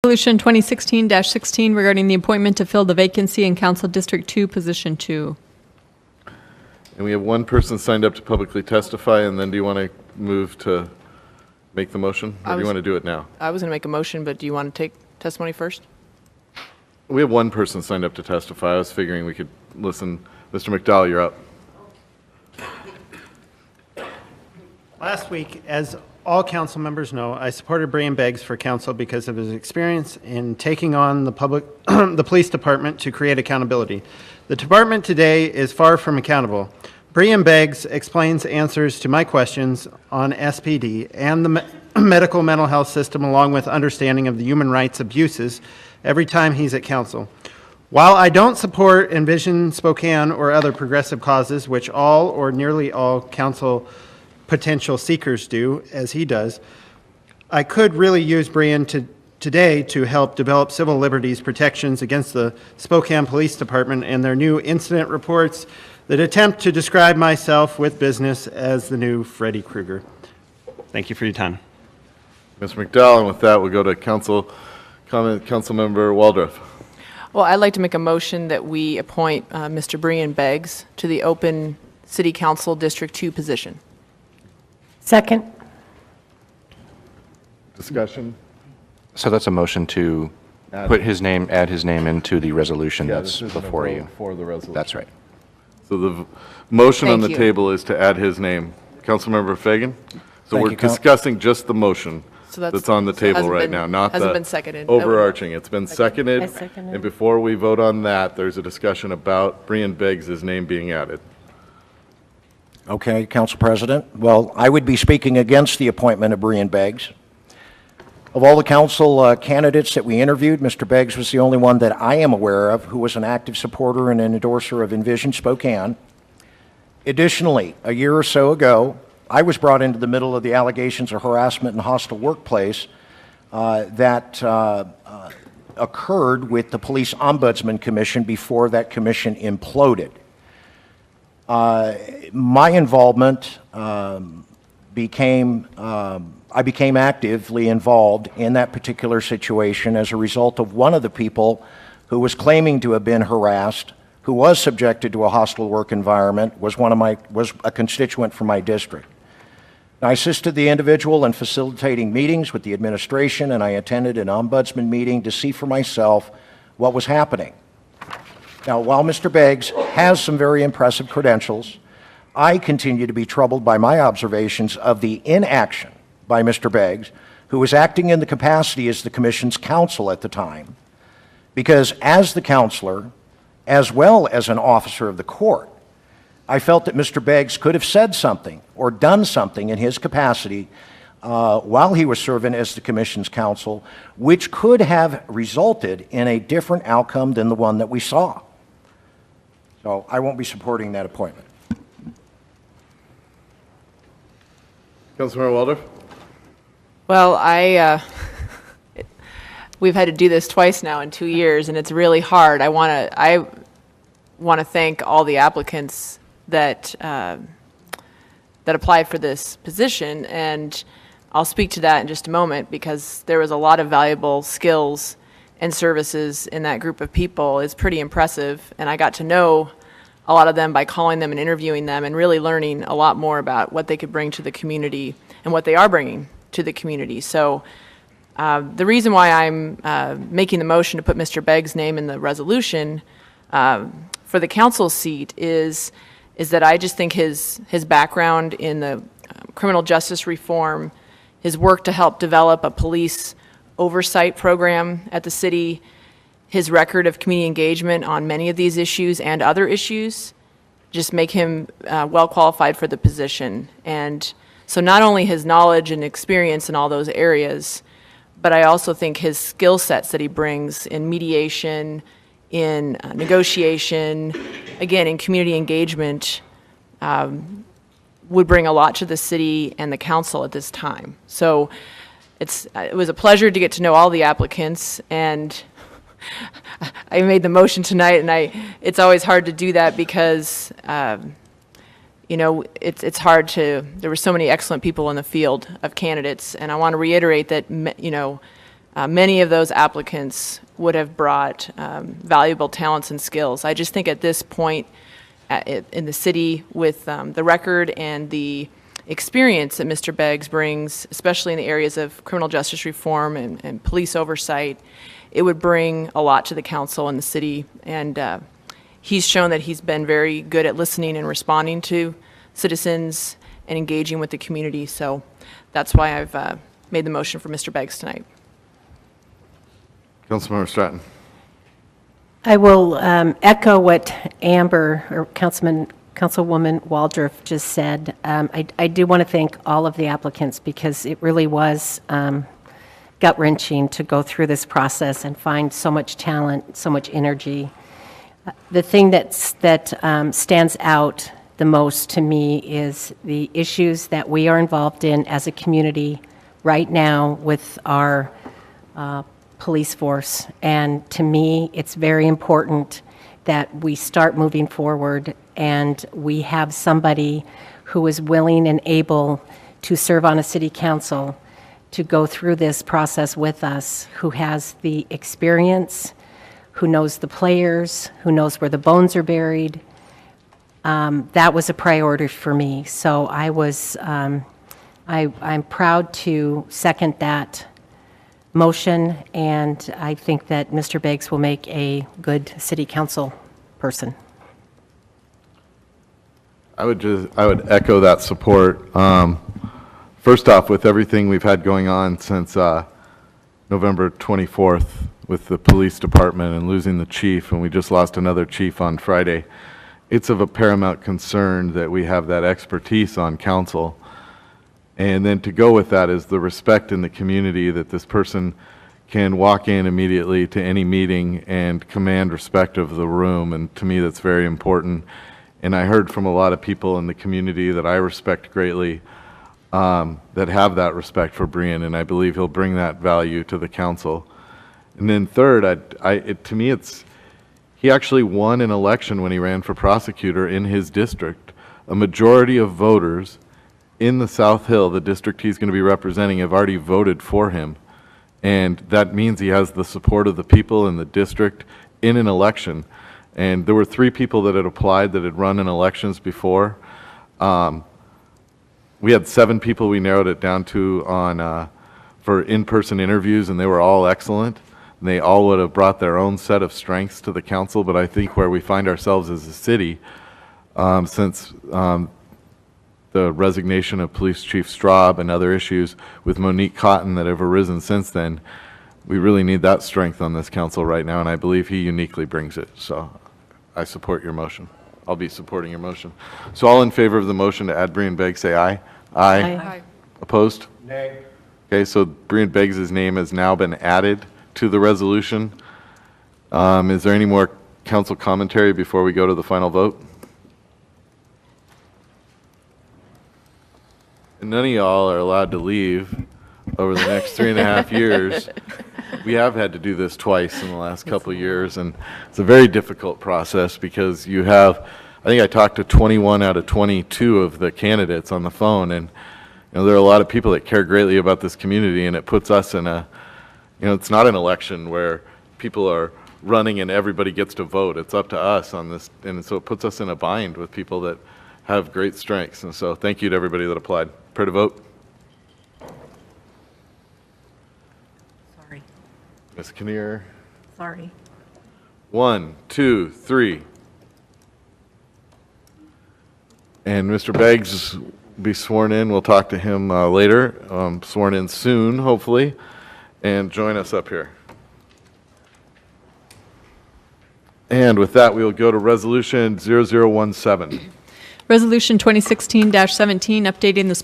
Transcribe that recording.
Resolution 2016-16 regarding the appointment to fill the vacancy in Council District 2, Position 2. And we have one person signed up to publicly testify, and then do you want to move to make the motion? Or do you want to do it now? I was going to make a motion, but do you want to take testimony first? We have one person signed up to testify. I was figuring we could listen. Mr. McDowell, you're up. Last week, as all council members know, I supported Breean Beggs for council because of his experience in taking on the the police department to create accountability. The department today is far from accountable. Breean Beggs explains answers to my questions on SPD and the medical mental health system, along with understanding of the human rights abuses every time he's at council. While I don't support Envision Spokane or other progressive causes, which all or nearly all council potential seekers do, as he does, I could really use Breean today to help develop civil liberties protections against the Spokane Police Department and their new incident reports that attempt to describe myself with business as the new Freddy Krueger. Thank you for your time. Mr. McDowell, and with that, we'll go to Councilmember Waldrop. Well, I'd like to make a motion that we appoint Mr. Breean Beggs to the open City Council District 2 position. Second. Discussion? So that's a motion to add his name into the resolution that's this isn't a before vote you. For the resolution. That's right. So the motion on Thank the you. table is to add his name. Councilmember Fagan? So Thank we're you, Coun- discussing just the motion So that's on the table hasn't right been- now, not hasn't the been seconded. overarching. It's been seconded. I seconded. And before we vote on that, there's a discussion about Breean Beggs' name being added. Okay, Council President. Well, I would be speaking against the appointment of Breean Beggs. Of all the council candidates that we interviewed, Mr. Beggs was the only one that I am aware of who was an active supporter and an endorser of Envision Spokane. Additionally, a year or so ago, I was brought into the middle of the allegations of harassment and hostile workplace that occurred with the Police Ombudsman Commission before that commission imploded. My involvement I became actively involved in that particular situation as a result of one of the people who was claiming to have been harassed, who was subjected to a hostile work environment, was a constituent from my district. I assisted the individual in facilitating meetings with the administration, and I attended an ombudsman meeting to see for myself what was happening. Now, while Mr. Beggs has some very impressive credentials, I continue to be troubled by my observations of the inaction by Mr. Beggs, who was acting in the capacity as the Commission's counsel at the time, because as the counselor, as well as an officer of the court, I felt that Mr. Beggs could have said something or done something in his capacity while he was serving as the Commission's counsel, which could have resulted in a different outcome than the one that we saw. So I won't be supporting that appointment. Councilmember Waldrop? Well, we've had to do this twice now in 2 years, and it's really hard. I want to thank all the applicants that applied for this position, and I'll speak to that in just a moment because there was a lot of valuable skills and services in that group of people. It's pretty impressive, and I got to know a lot of them by calling them and interviewing them and really learning a lot more about what they could bring to the community and what they are bringing to the community. So the reason why I'm making the motion to put Mr. Beggs' name in the resolution for the council seat is that I just think his background in the criminal justice reform, his work to help develop a police oversight program at the city, his record of community engagement on many of these issues and other issues just make him well qualified for the position. And so not only his knowledge and experience in all those areas, but I also think his skill sets that he brings in mediation, in negotiation, again, in community engagement, would bring a lot to the city and the council at this time. So it was a pleasure to get to know all the applicants, and I made the motion tonight, and it's always hard to do that because it's hard to, there were so many excellent people in the field of candidates, and I want to reiterate that, many of those applicants would have brought valuable talents and skills. I just think at this point in the city, with the record and the experience that Mr. Beggs brings, especially in the areas of criminal justice reform and police oversight, it would bring a lot to the council and the city. And he's shown that he's been very good at listening and responding to citizens and engaging with the community. So that's why I've made the motion for Mr. Beggs tonight. Councilmember Stratton. I will echo what Amber, or Councilwoman Waldorf just said. I do want to thank all of the applicants because it really was gut-wrenching to go through this process and find so much talent, so much energy. The thing that stands out the most to me is the issues that we are involved in as a community right now with our police force. And to me, it's very important that we start moving forward and we have somebody who is willing and able to serve on a city council to go through this process with us, who has the experience, who knows the players, who knows where the bones are buried. That was a priority for me. So I'm proud to second that motion, and I think that Mr. Beggs will make a good city council person. I would echo that support. First off, with everything we've had going on since November 24th with the police department and losing the chief, and we just lost another chief on Friday, it's of a paramount concern that we have that expertise on council. And then to go with that is the respect in the community that this person can walk in immediately to any meeting and command respect of the room. And to me, that's very important. And I heard from a lot of people in the community that I respect greatly that have that respect for Breean, and I believe he'll bring that value to the council. And then third, to me, he actually won an election when he ran for prosecutor in his district. A majority of voters in the South Hill, the district he's going to be representing, have already voted for him. And that means he has the support of the people in the district in an election. And there were 3 people that had applied that had run in elections before. We had 7 people we narrowed it down to for in-person interviews, and they were all excellent. And they all would have brought their own set of strengths to the council, but I think where we find ourselves as a city, since the resignation of Police Chief Straub and other issues with Monique Cotton that have arisen since then, we really need that strength on this council right now, and I believe he uniquely brings it. So I support your motion. I'll be supporting your motion. So all in favor of the motion to add Breean Beggs, say aye. Aye. Opposed? Nay. Okay, so Breean Beggs' name has now been added to the resolution. Is there any more council commentary before we go to the final vote? And none of y'all are allowed to leave over the next 3.5 years. We have had to do this twice in the last couple of years, and it's a very difficult process because you have, I think I talked to 21 out of 22 of the candidates on the phone, and there are a lot of people that care greatly about this community, and it puts us in it's not an election where people are running and everybody gets to vote. It's up to us on this, and so it puts us in a bind with people that have great strengths. And so thank you to everybody that applied. Prepare to vote. Sorry. Ms. Kinnear. Sorry. 1, 2, 3. And Mr. Beggs will be sworn in. We'll talk to him later. Sworn in soon, hopefully. And join us up here. And with that, we will go to Resolution 0017. Resolution 2016-17, updating the